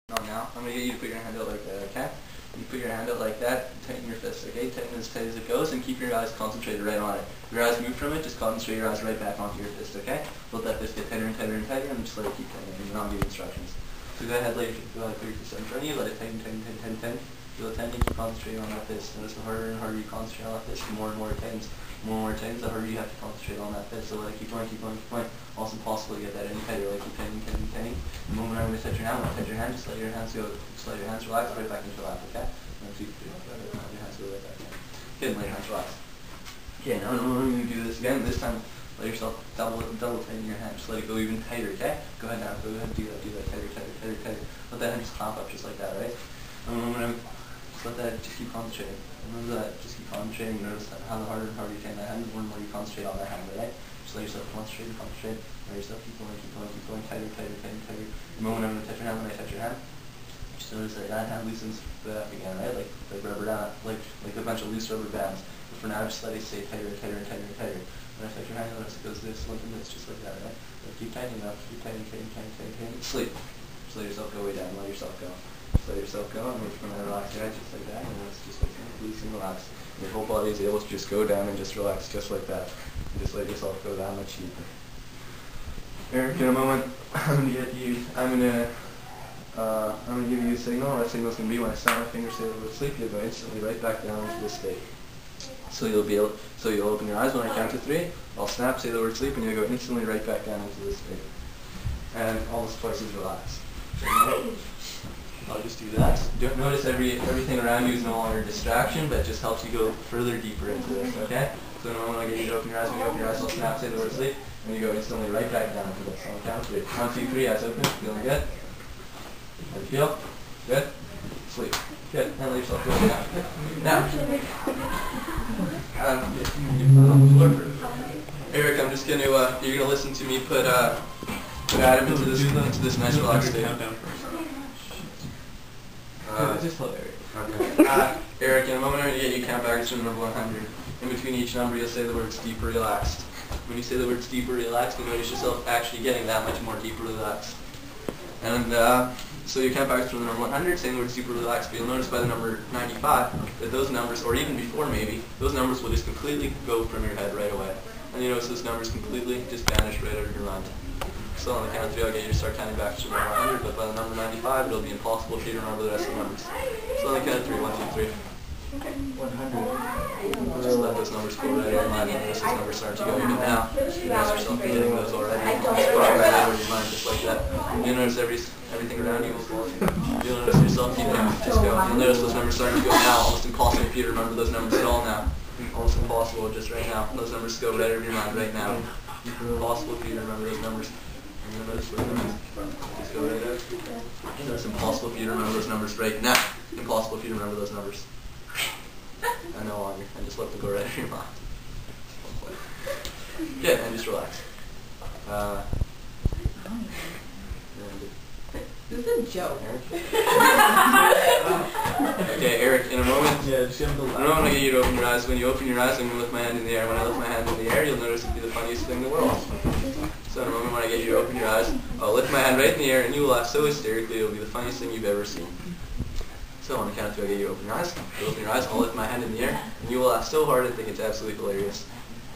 Now, I'm going to get you to put your hand out like that, okay? You put your hand out like that, tighten your fist, okay? Tighten as tight as it goes, and keep your eyes concentrated right on it. If your eyes move from it, just concentrate your eyes right back onto your fist, okay? Let that fist get tighter and tighter and tighter, and just let it keep tightening, and I'll give you instructions. So go ahead, put your fist in front of you, let it tighten, tighten, tighten, tighten, tighten. Feel it tighten, keep concentrating on that fist. Notice the harder and harder you concentrate on that fist, the more and more it tightens. The more and more it tightens, the harder you have to concentrate on that fist. So let it keep going, keep going, keep going. Almost impossible to get that any tighter. Like keep tightening, tightening, tightening. The moment I'm going to touch your hand, when I touch your hand, just let your hands go. Just let your hands relax right back into your lap, okay? 1, 2, 3, let your hands go right back in. Okay, let your hands relax. Okay, now when you do this again, this time let yourself double tighten your hand. Just let it go even tighter, okay? Go ahead now, go ahead and do that, tighter, tighter, tighter, tighter. Let that hand just clamp up just like that, right? Just let that, just keep concentrating. Remember that, just keep concentrating. Notice how the harder and harder you tighten that hand, the more and more you concentrate on that hand, right? Just let yourself concentrate, concentrate. Let yourself keep going, keep going, keep going, tighter, tighter, tighter, tighter. The moment I'm going to touch your hand, when I touch your hand, just notice that that hand loosens back again, right? Like rubber band, like a bunch of loose rubber bands. But for now, just let it stay tighter and tighter and tighter and tighter. When I touch your hand, notice it goes this, like this, just like that, right? But keep tightening up, keep tightening, tightening, tightening, tightening. Sleep. Just let yourself go way down. Let yourself go. Just let yourself go, and wait for my relax your head just like that, and it's just like that, loose and relax. And your whole body is able to just go down and just relax just like that. And just let yourself go that much deeper. Eric, in a moment, I'm gonna give you a signal. That signal's gonna be when I snap my fingers, say the word sleep, you'll go instantly right back down into this state. So you'll open your eyes when I count to 3. I'll snap, say the word sleep, and you'll go instantly right back down into this state. And almost twice as relaxed. So I'll just do that. Don't notice everything around you is no longer a distraction, but it just helps you go further deeper into this, okay? So in a moment I'll get you to open your eyes. When you open your eyes, I'll snap, say the word sleep, and you go instantly right back down into this. So I'll count 3. 1, 2, 3, eyes open. Feeling good? How do you feel? Good? Sleep. Good. And let yourself go down. Now, Eric, I'm just going to, you're going to listen to me put Adam into this nice relaxed state. Just hold Eric. Okay. Eric, in a moment I'm going to get you count backwards from number 100. In between each number you'll say the words deeper relaxed. When you say the words deeper relaxed, you notice yourself actually getting that much more deeper relaxed. And so you count backwards from the number 100, saying the words deeper relaxed, but you'll notice by the number 95 that those numbers, or even before maybe, those numbers will just completely go from your head right away. And you notice those numbers completely just vanish right out of your mind. So on the count of 3, I'll get you to start counting backwards from number 100, but by the number 95, it'll be impossible for you to remember the rest of the numbers. So on the count of 3, 1, 2, 3. 100. Just let those numbers go right out of your mind. Notice those numbers start to go even now. You notice yourself forgetting those already. Just go right out of your mind, just like that. You'll notice everything around you will fall. You'll notice yourself keeping just go. You'll notice those numbers starting to go now. Almost impossible for you to remember those numbers at all now. Almost impossible just right now. Those numbers go right out of your mind right now. Impossible for you to remember those numbers. Notice those numbers just go right out. It's impossible for you to remember those numbers right now. Impossible for you to remember those numbers. And no longer. And just let them go right out of your mind. Yeah, and just relax. This is a joke. Okay, Eric, in a moment, I get you to open your eyes. When you open your eyes, I'm going to lift my hand in the air. When I lift my hand in the air, you'll notice it'll be the funniest thing in the world. So in a moment when I get you to open your eyes, I'll lift my hand right in the air, and you will laugh so hysterically, it'll be the funniest thing you've ever seen. So on the count of 2, I get you to open your eyes. You open your eyes, I'll lift my hand in the air, and you will laugh so hard and think it's absolutely hilarious.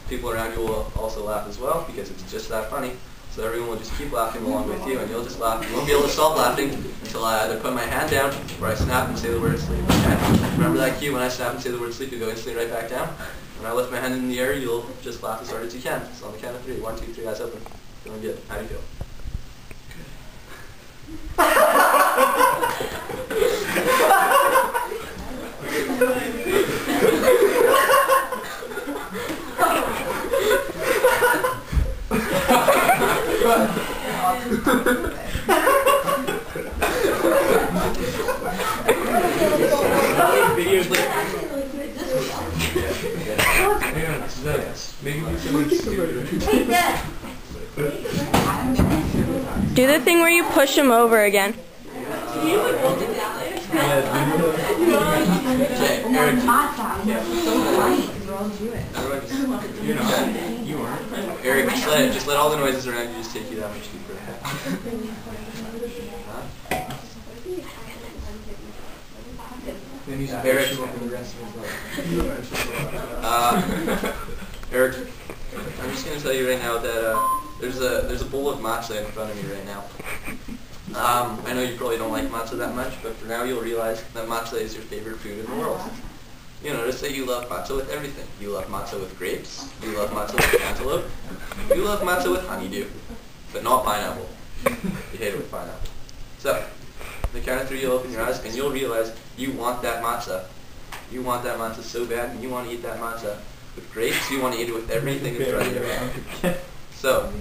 People around you will also laugh as well, because it's just that funny. So everyone will just keep laughing along with you, and you'll just laugh. You won't be able to stop laughing until I either put my hand down or I snap and say the word sleep. Okay? Remember that cue? When I snap and say the word sleep, you go instantly right back down. When I lift my hand in the air, you'll just laugh as hard as you can. So on the count of 3, 1, 2, 3, eyes open. Feeling good. How do you feel? Do the thing where you push him over again. Eric, just let all the noises around you just take you that much deeper. Eric. Eric, I'm just going to tell you right now that there's a bowl of matzah in front of me right now. I know you probably don't like matzah that much, but for now you'll realize that matzah is your favorite food in the world. You notice that you love matzah with everything. You love matzah with grapes. You love matzah with cantaloupe. You love matzah with honeydew, but not pineapple. You hate it with pineapple. So, on the count of 3, you'll open your eyes and you'll realize you want that matzah. You want that matzah so bad, and you want to eat that matzah with grapes. You want to eat it with everything in front of you. So,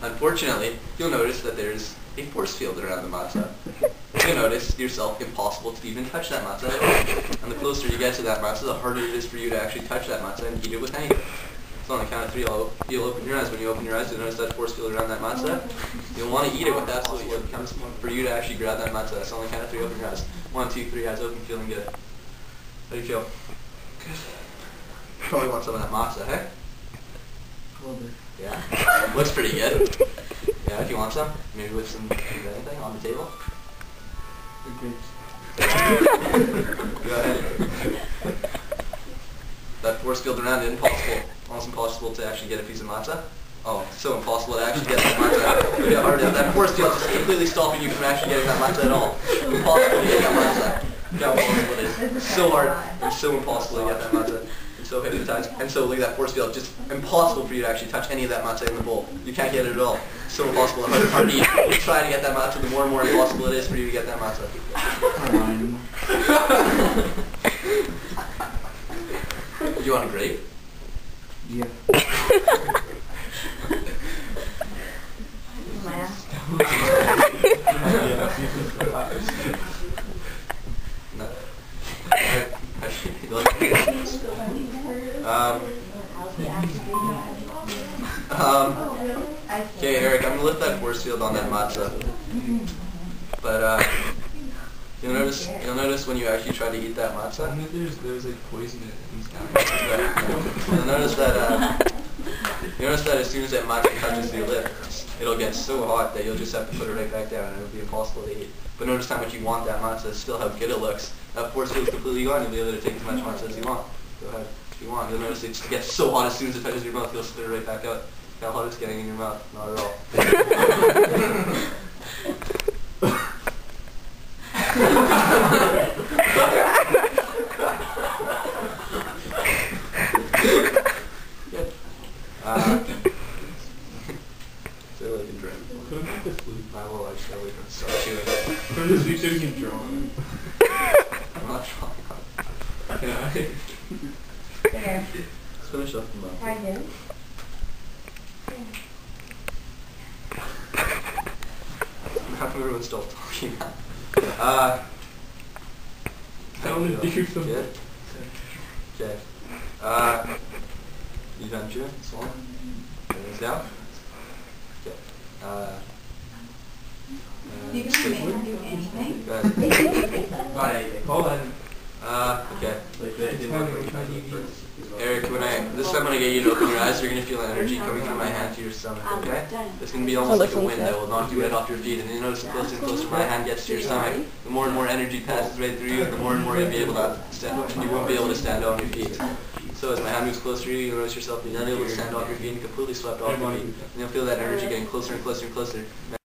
unfortunately, you'll notice that there's a force field around the matzah. You'll notice yourself impossible to even touch that matzah at all. And the closer you get to that matzah, the harder it is for you to actually touch that matzah and eat it with honey. So on the count of 3, you'll open your eyes. When you open your eyes, you'll notice that force field around that matzah. You'll want to eat it with absolutely what comes for you to actually grab that matzah. So on the count of 3, open your eyes. 1, 2, 3, eyes open, feeling good. How do you feel? Good. Probably want some of that matzah, hey? A little bit. Yeah? Looks pretty good. Yeah, if you want some, maybe with some anything on the table. Go ahead. That force field around it, almost impossible to actually get a piece of matzah. Oh, so impossible to actually get that matzah. Yeah, hard. That force field is completely stopping you from actually getting that matzah at all. Impossible to get that matzah. Look how impossible it is. It's so hard and so impossible to get that matzah. And so hypnotized. And so look at that force field. Just impossible for you to actually touch any of that matzah in the bowl. You can't get it at all. So impossible. Hard to eat. You try to get that matzah, the more and more impossible it is for you to get that matzah. Do you want a grape? Yeah. No. Okay, Eric, I'm gonna lift that force field on that matzah. But you'll notice when you actually try to eat that matzah. I know there's like poison in it. You'll notice that as soon as that matzah touches your lip, it'll get so hot that you'll just have to put it right back down and it'll be impossible to eat. But notice how much you want that matzah, still how good it looks. That force field's completely gone, you'll be able to take as much matzah as you want. Go ahead, if you want. You'll notice it gets so hot as soon as it touches your mouth, you'll spit it right back out. Look how hot it's getting in your mouth. Not at all. So like a drink. Couldn't make the food. I will actually start chewing. From this week, so you can draw on I'm not trying. it. Can I? Let's finish up the mouth. I do. How come everyone's still talking now? I want to do something. Good? Okay. You done chewing? Swallow? Everything's down? Okay. You can make them do anything. Go ahead. Hold on. Okay. Eric, this time when I get you to open your eyes, you're going to feel energy coming from my hand to your stomach, okay? It's going to be almost like a wind that will knock you right off your feet, and you notice the closer and closer my hand gets to your stomach, the more and more energy passes right through you, and the more and more you'll be able to stand up, and you won't be able to stand on your feet. So as my hand moves closer to you, you'll notice yourself being unable to stand off your feet and completely swept off your feet, and you'll feel that energy getting closer and closer and closer.